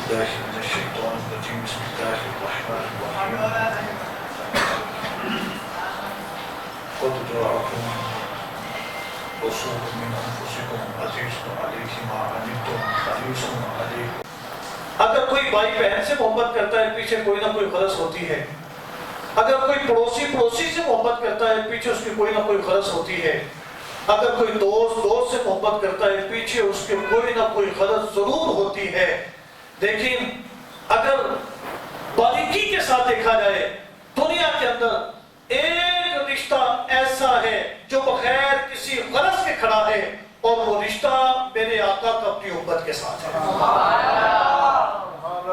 بالله من الشيطان الرجيم بسم الله الرحمن الرحيم قد جاءكم رسول من انفسكم عزيز عليه ما عنتم حريص عليكم. اگر کوئی بھائی بہن سے محبت کرتا ہے پیچھے کوئی نہ کوئی غرض ہوتی ہے. اگر کوئی پڑوسی سے محبت کرتا ہے پیچھے اس کی کوئی نہ کوئی غرض ہوتی ہے. اگر کوئی دوست سے محبت کرتا ہے پیچھے اس کے کوئی نہ کوئی غرض ضرور ہوتی ہے. لیکن اگر باریکی کے ساتھ دیکھا جائے دنیا کے اندر ایک رشتہ ایسا ہے جو بغیر کسی غرض کے کھڑا ہے اور وہ رشتہ میرے آقا کا اپنی امت کے ساتھ ہے.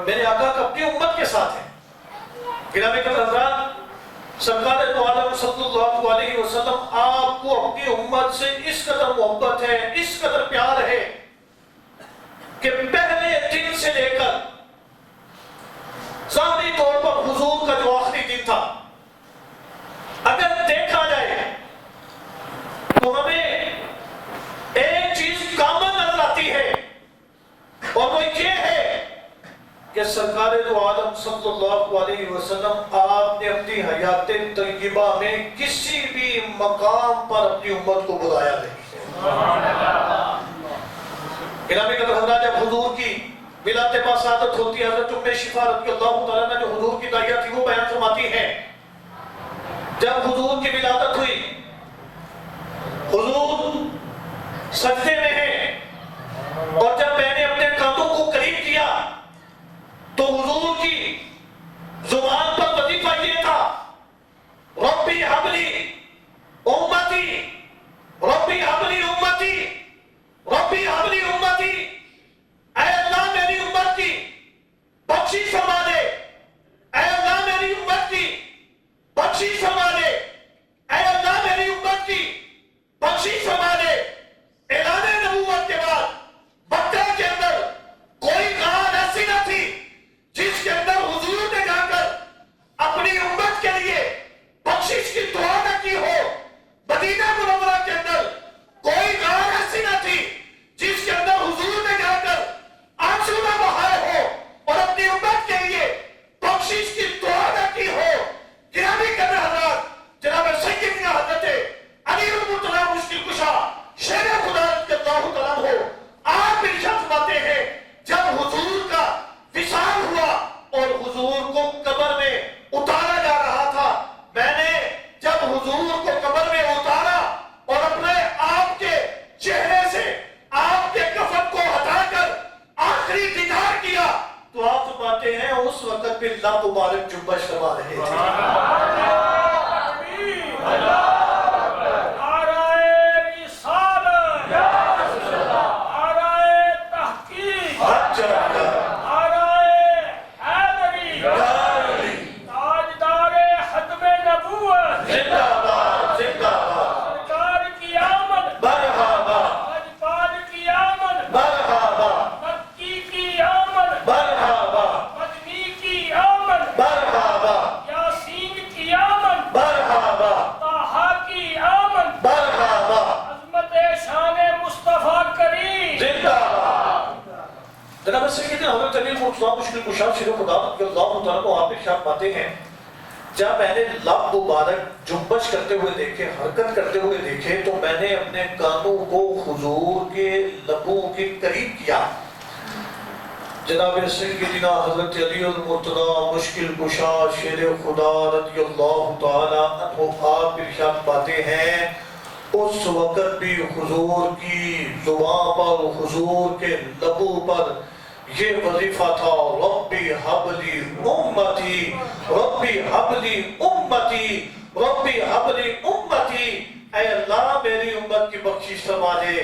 میرے آقا کا اپنی امت کے ساتھ ہے. گرامی حضرات، سرکار دو عالم صلی اللہ علیہ وسلم آپ کو اپنی امت سے اس قدر محبت ہے، اس قدر پیار ہے کہ پہلے دن سے لے کر ظاہری طور پر حضور کا جو آخری دن تھا، اگر دیکھا جائے تو ہمیں ایک چیز کامن نظر آتی ہے اور وہ یہ ہے کہ سرکار دو عالم صلی اللہ علیہ وسلم آپ نے اپنی حیات طیبہ میں کسی بھی مقام پر اپنی امت کو بلایا نہیں. گرامی حضرات، جب حضور کی ولادت پاسادت ہوتی ہے، حضرت ام شفا رضی اللہ تعالیٰ عنہ جو حضور کی داعیہ تھی وہ بیان فرماتی ہیں جب حضور کی ولادت ہوئی حضور سجدے میں ہیں اور جب میں نے اپنے کانوں کو قریب کیا تو حضور کی زبان پر وظیفہ یہ تھا، ربی حبلی امتی، ربی حبلی امتی، ربی حبلی امتی. اے اللہ میری امت کی بخشش فرما دے، اے اللہ میری امت کی بخشش فرما دے، اے اللہ میری امت کی بخشش فرما دے. اعلان نبوت کے بعد مکہ کے اندر کوئی غار ایسی نہ تھی جس کے اندر حضور نے جا کر اپنی امت کے لیے بخشش کی دعا نہ کی ہو. مدینہ منورہ کے اندر کوئی غار ایسی نہ تھی جس کے اندر حضور نے جا کر آنسو نہ بہائے ہو اور اپنی امت کے لیے بخشش کی دعا نہ کی ہو. گرامی حضرات، جناب سیدنا حضرت علی المرتضیٰ مشکل کشا شیر خدا رضی اللہ تعالیٰ ہو آپ ارشاد فرماتے ہیں جب حضور کا وصال ہوا اور حضور کو قبر میں اتارا جا رہا تھا، میں نے جب حضور کو قبر میں اتارا اور اپنے آپ کے چہرے سے آپ کے کفن کو ہٹا کر آخری دیدار کیا تو آپ فرماتے ہیں اس وقت بھی لب مبارک جنبش فرما رہے تھے. جناب سیدنا حضرت علی المرتضیٰ مشکل کشا شیر خدا رضی اللہ تعالیٰ کو آپ ارشاد فرماتے ہیں جب میں نے لب مبارک جنبش کرتے ہوئے دیکھے، حرکت کرتے ہوئے دیکھے تو میں نے اپنے کانوں کو حضور کے لبوں کے قریب کیا. جناب سیدنا حضرت علی المرتضیٰ مشکل کشا شیر خدا رضی اللہ تعالیٰ عنہ آپ ارشاد فرماتے ہیں اس وقت بھی حضور کی زبان پر، حضور کے لبوں پر یہ وظیفہ تھا، ربی حبلی امتی، ربی حبلی امتی، ربی حبلی امتی. اے اللہ میری امت کی بخشش فرما دے،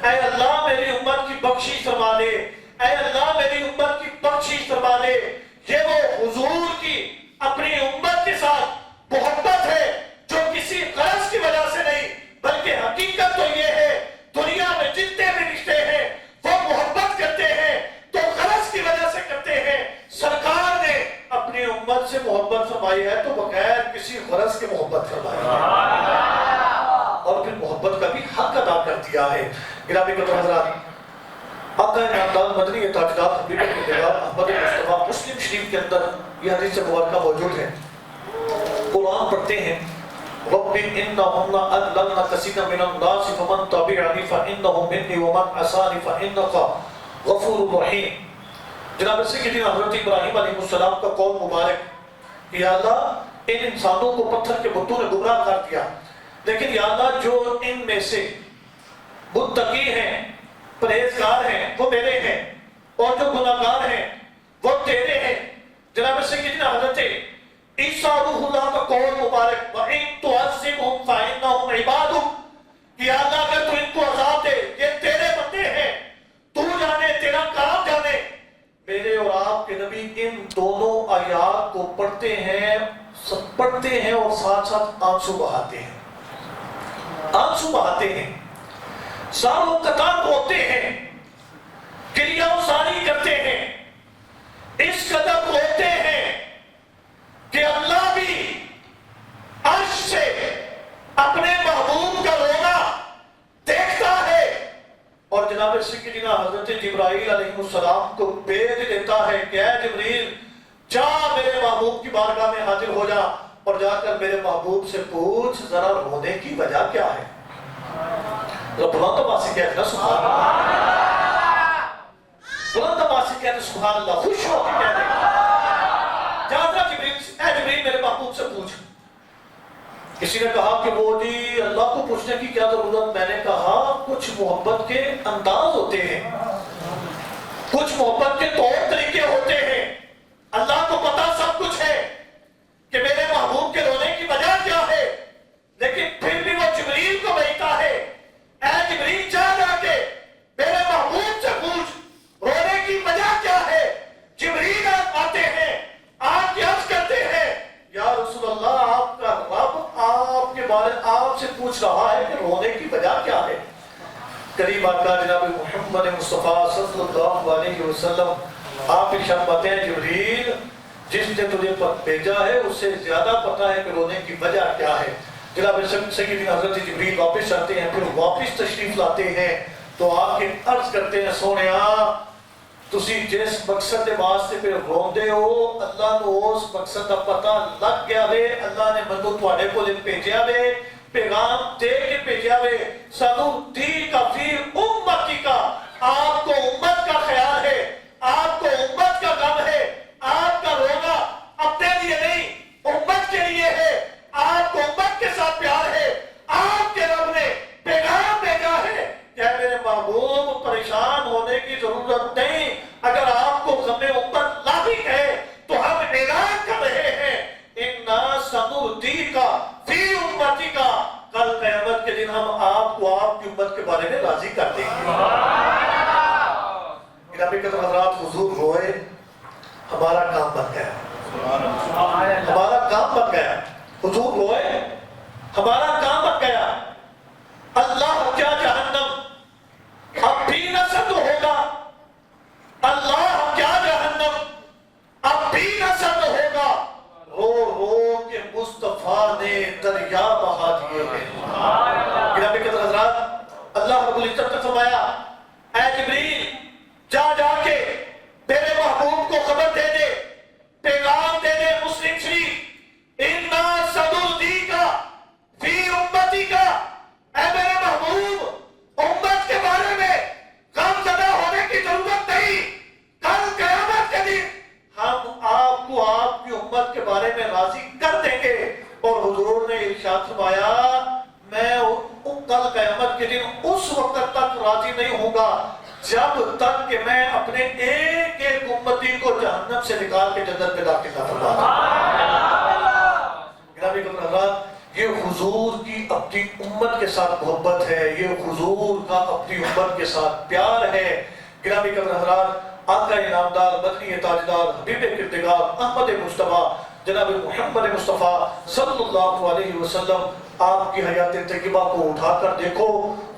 اے اللہ میری امت کی بخشش فرما دے، اے اللہ میری امت کی بخشش فرما دے. یہ وہ حضور کی اپنی امت کے ساتھ محبت ہے جو کسی غرض کی وجہ سے نہیں بلکہ حقیقت تو یہ ہے دنیا میں جتنے بھی رشتے ہیں وہ محبت کرتے ہیں تو غرض کی وجہ سے کرتے ہیں. سرکار نے اپنی امت سے محبت فرمائی ہے تو بغیر کسی غرض کے محبت فرمائی ہے اور پھر محبت کا بھی حق ادا کر دیا ہے. گرامی حضرات، آقا نامدار مدنی تاجدار حبیب کے دیوار احمد شریف کے اندر یہ حدیث مبارکہ موجود ہے. قرآن پڑھتے ہیں رب انہم اضللن کثیرا من الناس فمن تبعنی فانہ منی ومن عصانی فانک غفور رحیم. جناب سیدنا حضرت ابراہیم علیہ السلام کا قول مبارک کہ یا اللہ ان انسانوں کو پتھر کے بتوں نے گمراہ کر دیا، لیکن یا اللہ جو ان میں سے متقی ہیں، پرہیزگار ہیں، وہ میرے ہیں، اور جو گناہگار ہیں وہ تیرے ہیں. جناب سیدنا حضرت عیسیٰ روح اللہ کا قول مبارک وَإِن تُعَذِّبْهُمْ فَإِنَّهُمْ عِبَادُكَ کہ یا اللہ اگر تو ان کو عذاب دے یہ تیرے بندے ہیں، تو جانے تیرا کام جانے. میرے اور آپ کے نبی ان دونوں آیات کو پڑھتے ہیں اور ساتھ ساتھ آنسو بہاتے ہیں، ساروں قطار ہوتے ہیں، گریہ ساری کرتے ہیں، اس قدر روتے ہیں کہ اللہ بھی عرش سے اپنے محبوب کا رونا دیکھتا ہے اور جناب سیدنا حضرت جبرائیل علیہ السلام کو بھیج دیتا ہے کہ اے جبریل جا میرے محبوب کی بارگاہ میں حاضر ہو جا اور جا کر میرے محبوب سے پوچھ ذرا رونے کی وجہ کیا ہے. بلند آواز سے کہتے ہیں سبحان اللہ، بلند آواز سے کہتے ہیں سبحان اللہ، خوش ہو کے کہتے ہیں جا اے جبریل میرے محبوب سے پوچھ. کسی نے کہا کہ وہ جی اللہ کو پوچھنے کی کیا ضرورت. میں نے کہا کچھ محبت کے انداز ہوتے ہیں، کچھ محبت کے طور طریقے ہوتے ہیں. اللہ کو پتا سب کچھ ہے کہ میرے محبوب کے رونے کی وجہ کیا ہے، لیکن پھر بھی وہ جبریل کو بھیجتا ہے اے جبریل جا کے میرے محبوب سے پوچھ رونے کی وجہ کیا ہے. جبریل آتے ہیں، آپ کی عرض کرتے ہیں یا رسول اللہ آپ کا رب آپ کے بارے آپ سے پوچھ رہا ہے کہ رونے کی وجہ کیا ہے. قریب آقا جناب محمد مصطفیٰ صلی اللہ علیہ وسلم آپ ارشاد فرماتے ہیں جبریل جس نے تجھے بھیجا ہے اس سے زیادہ پتا ہے کہ رونے کی وجہ کیا ہے. جناب سیدنا حضرت جبریل واپس آتے ہیں، پھر واپس تشریف لاتے ہیں تو آپ کے عرض کرتے ہیں سونیا تسی جس مقصد کے واسطے پہ روندے ہو اللہ نو اس مقصد کا پتہ لگ گیا وے. اللہ نے مینوں تواڈے کول بھیجیا وے، پیغام دے کے بھیجیا وے. سانو دی کا فی امتی کا، آپ کو امت کا خیال ہے، آپ کو امت کا غم ہے، آپ کا رونا اپنے لیے نہیں امت کے لیے ہے، آپ کو امت کے ساتھ پیار ہے. آپ کے رب نے پیغام بھیجا ہے کہ میرے محبوب پریشان ہونے کی ضرورت نہیں، اگر آپ کو غم امت لاحق ہے تو ہم اعلان کر رہے ہیں اِنَّا سَنُرْضِيكَ فِي أُمَّتِكَ، کل قیامت کے دن ہم آپ کو آپ کی امت کے بارے میں راضی کر دیں گے. نبی کے حضرات حضور روئے، ہمارا کام بن گیا، ہمارا کام بن گیا. حضور روئے، ہمارا کام بن گیا. اللہ کیا جہنم اب بھی نہ سرد ہوگا، اللہ کیا جہنم اب بھی نہ سرد ہوگا. رو رو کے مصطفیٰ نے دریا بہا دیے ہیں. نبی کے حضرات اللہ رب العزت نے فرمایا اے جبریل جا کے میرے محبوب کو خبر دے دے، پیغام دے دے. مسلم شریف اِنَّا سَنُرْضِيكَ فِي أُمَّتِكَ، اے میرے محبوب امت کے بارے میں غم زدہ ہونے کی ضرورت نہیں، کل قیامت کے دن ہم آپ کو آپ کی امت کے بارے میں راضی کر دیں گے. اور حضور نے ارشاد فرمایا میں کل قیامت کے دن اس وقت تک راضی نہیں ہوں گا جب تک کہ میں اپنے ایک ایک امتی کو جہنم سے نکال کے جنت میں داخل نہ فرما دوں. یہ حضور کی اپنی امت کے ساتھ محبت ہے، یہ حضور کا اپنی امت کے ساتھ پیار ہے. گرامی قدر حضرات، آقا انعامدار مدنی تاجدار حبیب کردگار احمد مصطفیٰ جناب محمد مصطفیٰ صلی اللہ علیہ وسلم آپ کی حیات طیبہ کو اٹھا کر دیکھو.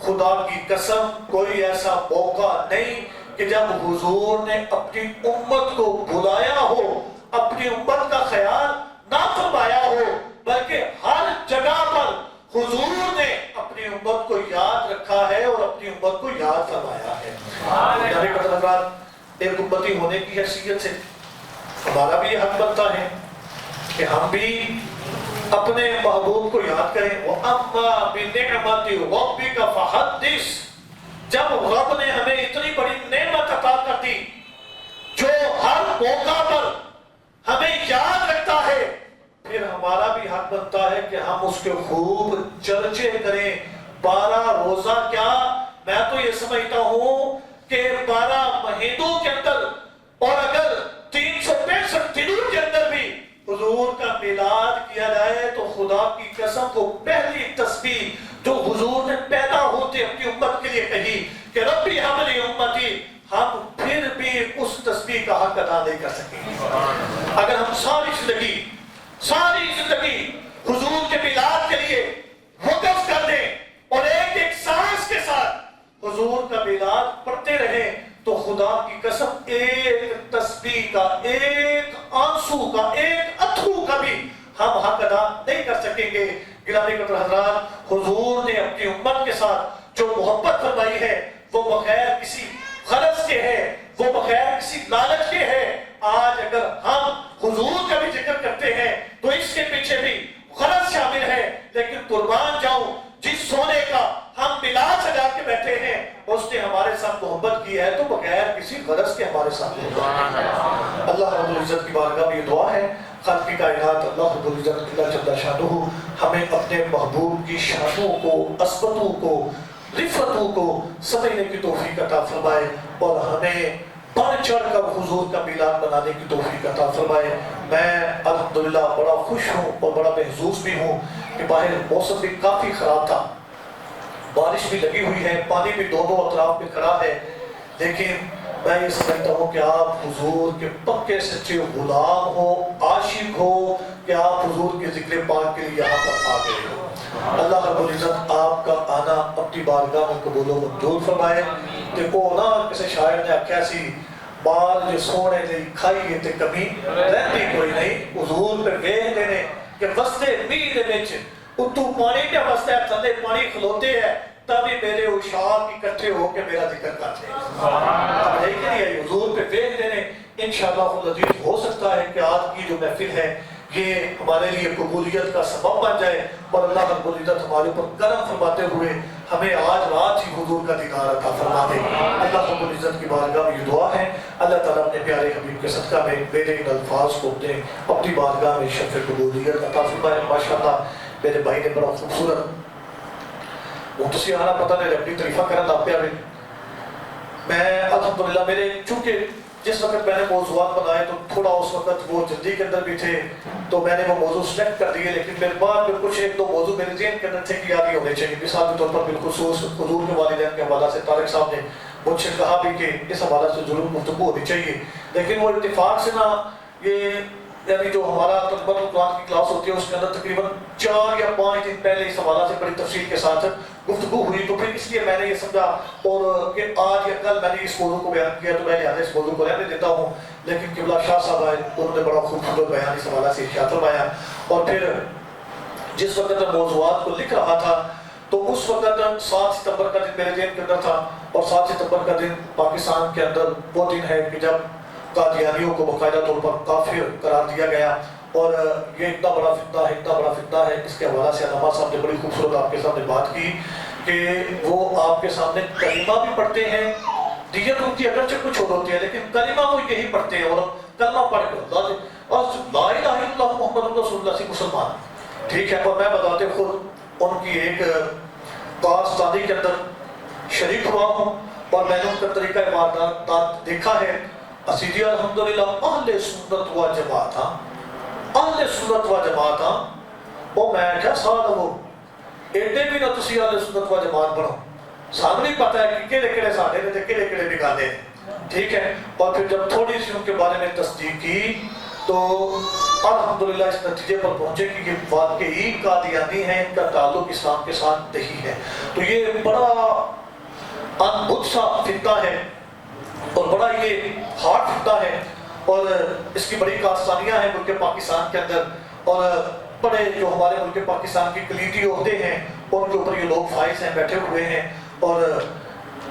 خدا کی قسم کوئی ایسا موقع نہیں کہ جب حضور نے اپنی امت کو بلایا ہو، اپنی امت کا خیال نہ فرمایا ہو، بلکہ ہر جگہ پر حضور نے اپنی امت کو یاد رکھا ہے اور اپنی امت کو یاد فرمایا ہے. ایک امتی ہونے کی حیثیت سے ہمارا بھی یہ حق بنتا ہے کہ ہم بھی اپنے محبوب کو یاد کریں. وَأَمَّا بِنِعْمَةِ رَبِّكَ فَحَدِّثْ. جب رب نے ہمیں اتنی بڑی نعمت عطا کر دی جو ہر موقع پر ہمیں یاد رکھتا ہے، پھر ہمارا بھی حق بنتا ہے کہ ہم اس کے خوب چرچے کریں. 12 روزہ کیا، میں تو یہ سمجھتا ہوں کہ 12 مہینوں کے اندر اور اگر 365 دنوں کے اندر بھی حضور کا میلاد کیا جائے تو خدا کی قسم کو پہلی تسبیح جو حضور نے پیدا ہوتے اپنی امت کے لیے کہی کہ ربی حملی امتی، ہم پھر بھی اس تسبیح کا حق ادا نہیں کر سکیں گے. اگر ہم ساری زندگی حضور کے میلاد کے لیے وقف کر دیں اور ایک ایک سانس کے ساتھ حضور کا میلاد پڑھتے رہیں تو خدا کی قسم ایک تسبیح کا، ایک آنسو کا، ایک اتھرو کا بھی ہم حق ادا نہیں کر سکیں گے. گرامی قدر حضرات، حضور نے اپنی امت کے ساتھ جو محبت فرمائی ہے وہ بغیر کسی غرض کے ہے، وہ بغیر کسی لالچ کے ہے. آج اگر ہم حضور کا بھی ذکر کرتے ہیں تو اس کے پیچھے بھی غرض شامل ہے، لیکن قربان جاؤں جس سونے کا ہم میلاد سجا کے بیٹھے ہیں اس نے ہمارے ساتھ محبت کی ہے تو بغیر کسی غرض کے ہمارے ساتھ محبت کی ہے. اللہ رب العزت کی بارگاہ میں یہ دعا ہے، خالق کائنات اللہ رب العزت اللہ جل شانہ ہمیں اپنے محبوب کی شانوں کو، عظمتوں کو، رفتوں کو سمجھنے کی توفیق عطا فرمائے اور ہمیں بڑھ چڑھ کر حضور کا میلاد منانے کی توفیق عطا فرمائے. میں الحمدللہ بڑا خوش ہوں اور بڑا محظوظ بھی ہوں کہ باہر موسم بھی کافی خراب تھا، بارش بھی لگی ہوئی ہے، پانی بھی دونوں اطراف میں کھڑا ہے، لیکن میں یہ سمجھتا ہوں کہ آپ حضور کے پکے سچے غلام ہو، عاشق ہو کہ آپ حضور کے ذکر پاک کے لیے یہاں پر آ گئے ہو. اللہ رب العزت آپ کا آنا اپنی بارگاہ میں قبول و منظور فرمائے. دیکھو نا کسی شاعر نے آخیا سی بال جو سونے دی کھائیے تے کمی رہتی کوئی نہیں. حضور پہ ویکھ دینے کہ وستے میل دے وچ اتو پانی پہ وستا ہے، تھلے پانی کھلوتے ہیں، تبھی میرے اشاق اکٹھے ہو کے میرا ذکر کرتے ہیں. اب یہی کے لیے حضور پہ ویکھ دینے انشاءاللہ خود عزیز ہو سکتا ہے کہ آج کی جو محفل ہے یہ ہمارے لیے قبولیت کا سبب بن جائے اور اللہ رب العزت ہمارے اوپر کرم فرماتے ہوئے ہمیں آج رات ہی حضور کا دیدار عطا فرما دے. اللہ رب العزت کی بارگاہ میں یہ دعا ہے، اللہ تعالیٰ اپنے پیارے حبیب کے صدقہ میں میرے ان الفاظ کو اپنی بارگاہ میں شرف قبولیت عطا فرمائے. ماشاءاللہ میرے بھائی نے بڑا خوبصورت مختصرانہ پتہ نہیں اپنی تعریفہ کرنا لگ پیا. میں الحمدللہ میرے چونکہ جس وقت میں نے موضوعات بنائے تو تھوڑا اس وقت وہ جلدی کے اندر بھی تھے تو میں نے وہ موضوع سلیکٹ کر دیے، لیکن میرے بعد میں کچھ ایک دو موضوع میرے ذہن کے اندر تھے کہ یاد ہی ہونے چاہیے. مثال کے طور پر بالخصوص حضور کے والدین کے حوالہ سے طارق صاحب نے مجھ سے کہا بھی کہ اس حوالہ سے ضرور گفتگو ہونی چاہیے، لیکن وہ اتفاق سے نا یہ یعنی جو ہمارا ترجمہ القرآن کی کلاس ہوتی ہے اس کے اندر تقریباً 4 یا 5 دن پہلے اس حوالہ سے بڑی تفصیل کے ساتھ گفتگو ہوئی، تو پھر اس لیے میں نے یہ سمجھا اور کہ آج یا کل میں نے اس موضوع کو بیان کیا تو میں لہٰذا اس موضوع کو رہنے دیتا ہوں. لیکن قبلہ شاہ صاحب آئے، انہوں نے بڑا خوبصورت بیان اس حوالہ سے ارشاد فرمایا. اور پھر جس وقت میں موضوعات کو لکھ رہا تھا تو اس وقت 7 ستمبر کا دن میرے ذہن کے اندر تھا، اور 7 ستمبر کا دن پاکستان کے اندر وہ دن ہے کہ جب قادیانیوں کو باقاعدہ طور پر کافر قرار دیا گیا. اور یہ اتنا بڑا فتنہ ہے، اتنا بڑا فتنہ ہے. اس کے حوالہ سے علامہ صاحب نے بڑی خوبصورت آپ کے سامنے بات کی کہ وہ آپ کے سامنے کلمہ بھی پڑھتے ہیں، دیت ان کی اگرچہ کچھ اور ہوتی ہے لیکن کلمہ وہ یہی پڑھتے ہیں، اور کلمہ پڑھ کر اور لا الہ الا اللہ محمد رسول اللہ سے مسلمان. ٹھیک ہے، پر میں بتاتے خود ان کی ایک کارستانی کے اندر شریک ہوا ہوں اور میں نے ان کا طریقہ عبادت دیکھا ہے. اسیدی الحمدللہ اہل سنت و جماعت ہاں، اہل سنت و جماعت ہاں. وہ میں کیا سوال وہ ایڈے بھی نہ تسی اہل سنت و جماعت بنو، سانو نہیں پتہ ہے کہ کہڑے کہڑے ساڈے نے تے کہڑے کہڑے بگانے. ٹھیک ہے، اور پھر جب تھوڑی سی ان کے بارے میں تصدیق کی تو الحمدللہ اس نتیجے پر پہنچے کہ یہ واقعی قادیانی ہیں، ان کا تعلق اسلام کے ساتھ نہیں ہے. تو یہ بڑا انبھت سا فتنہ ہے اور بڑا یہ ہارڈ فتنہ ہے، اور اس کی بڑی کارستانیاں ہیں ملک پاکستان کے اندر. اور بڑے جو ہمارے ملک پاکستان کی کلیدی عہدے ہیں ان کے اوپر یہ لوگ فائز ہیں، بیٹھے ہوئے ہیں اور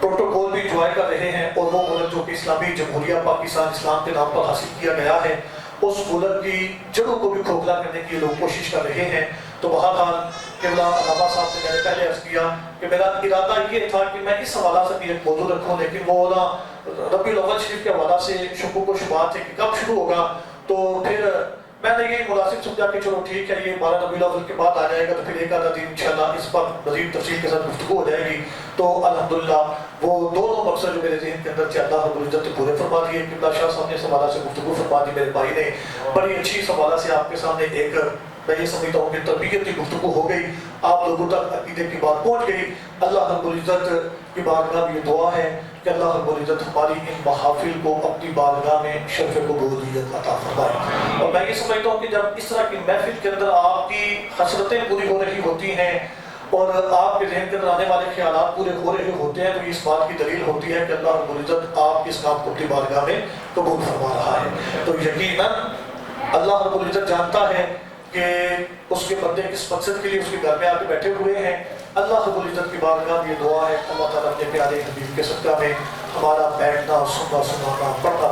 پروٹوکول بھی انجوائے کر رہے ہیں. اور وہ ملک جو کہ اسلامی جمہوریہ پاکستان اسلام کے نام پر حاصل کیا گیا ہے اس ملک کی جڑوں کو بھی کھوکھلا کرنے کی لوگ کوشش کر رہے ہیں. تو بہرحال قبلہ علامہ صاحب نے میں نے پہلے عرض کیا کہ میرا ارادہ یہ تھا کہ میں اس حوالہ سے بھی ایک موضوع رکھوں، لیکن وہ نا ربیع الاول شریف کے حوالہ سے شکوک و شبہات ہے کہ کب شروع ہوگا. تو پھر میں نے یہ مناسب سمجھا کہ چلو ٹھیک ہے، یہ 12 ربیع الاول کے بعد آ جائے گا، تو پھر ایک آدھا دن انشاءاللہ اس پر مزید تفصیل کے ساتھ گفتگو ہو جائے گی. تو الحمدللہ وہ دونوں مقصد جو میرے ذہن کے اندر تھے اللہ رب العزت نے پورے فرما دیے. قبلہ شاہ صاحب نے اس حوالہ سے گفتگو فرما دی، میرے بھائی نے بڑی اچھی اس حوالہ سے آپ کے سامنے ایک میں یہ سمجھتا ہوں کہ تربیت کی گفتگو ہو گئی، آپ لوگوں تک عقیدے کی بات پہنچ گئی. اللہ رب العزت کی بارگاہ میں یہ دعا ہے کہ اللہ رب العزت ہماری ان محافل کو اپنی بارگاہ میں شرف قبولیت عطا فرمائے. اور میں یہ سمجھتا ہوں کہ جب اس طرح کی محفل کے اندر آپ کی حسرتیں پوری ہو رہی ہوتی ہیں اور آپ کے ذہن کے اندر آنے والے خیالات پورے ہو رہے ہوتے ہیں، تو اس بات کی دلیل ہوتی ہے کہ اللہ رب العزت آپ کے اس کام کو اپنی بارگاہ میں قبول فرما رہا ہے. تو یقیناً اللہ رب العزت جانتا ہے کہ اس کے بندے کس مقصد کے لیے اس کے گھر میں آ کے بیٹھے ہوئے ہیں. اللہ رب العزت کی بارگاہ میں یہ دعا ہے اللہ تعالیٰ اپنے پیارے حبیب کے صدقہ میں ہمارا بیٹھنا، سننا، سنانا، پڑھنا